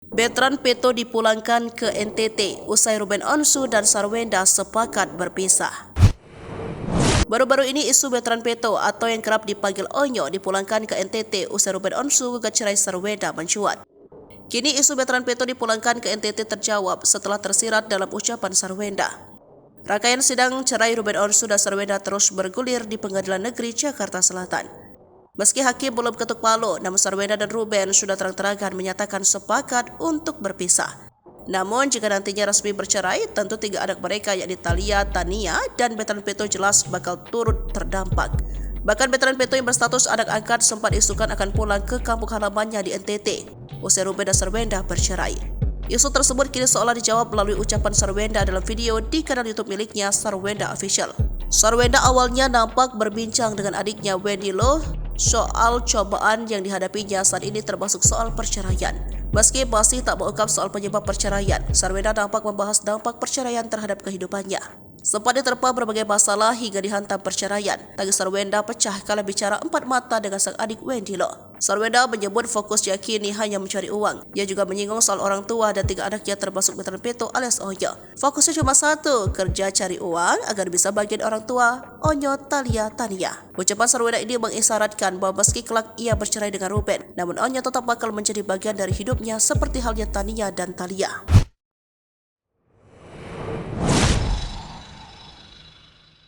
Veteran Peto dipulangkan ke NTT usai Ruben Onsu dan Sarwenda sepakat berpisah. Baru-baru ini isu veteran Peto atau yang kerap dipanggil Onyo dipulangkan ke NTT usai Ruben Onsu gugat cerai Sarwenda mencuat. Kini isu veteran Peto dipulangkan ke NTT terjawab setelah tersirat dalam ucapan Sarwenda. Rangkaian sidang cerai Ruben Onsu dan Sarwenda terus bergulir di Pengadilan Negeri Jakarta Selatan. Meski hakim belum ketuk palu, namun Sarwenda dan Ruben sudah terang-terangan menyatakan sepakat untuk berpisah. Namun jika nantinya resmi bercerai, tentu 3 anak mereka yakni Thalia, Tania, dan veteran Peto jelas bakal turut terdampak. Bahkan veteran Peto yang berstatus anak angkat sempat isukan akan pulang ke kampung halamannya di NTT, usai Ruben dan Sarwenda bercerai. Isu tersebut kini seolah dijawab melalui ucapan Sarwenda dalam video di kanal YouTube miliknya Sarwenda Official. Sarwenda awalnya nampak berbincang dengan adiknya Wendy Lo soal cobaan yang dihadapinya saat ini termasuk soal perceraian. Meski masih tak mengungkap soal penyebab perceraian, Sarwenda nampak membahas dampak perceraian terhadap kehidupannya. Sempat diterpa berbagai masalah hingga dihantam perceraian. Tangis Sarwenda pecah kala bicara empat mata dengan sang adik Wendy Lo. Sarwenda menyebut fokusnya kini hanya mencari uang. Ia juga menyinggung soal orang tua dan 3 anaknya termasuk veteran Peto alias Onyo. Fokusnya cuma satu, kerja cari uang agar bisa bagian orang tua, Onyo, Thalia, Tania. Ucapan Sarwenda ini mengisyaratkan bahwa meski kelak ia bercerai dengan Ruben, namun Onyo tetap bakal menjadi bagian dari hidupnya seperti halnya Tania dan Thalia.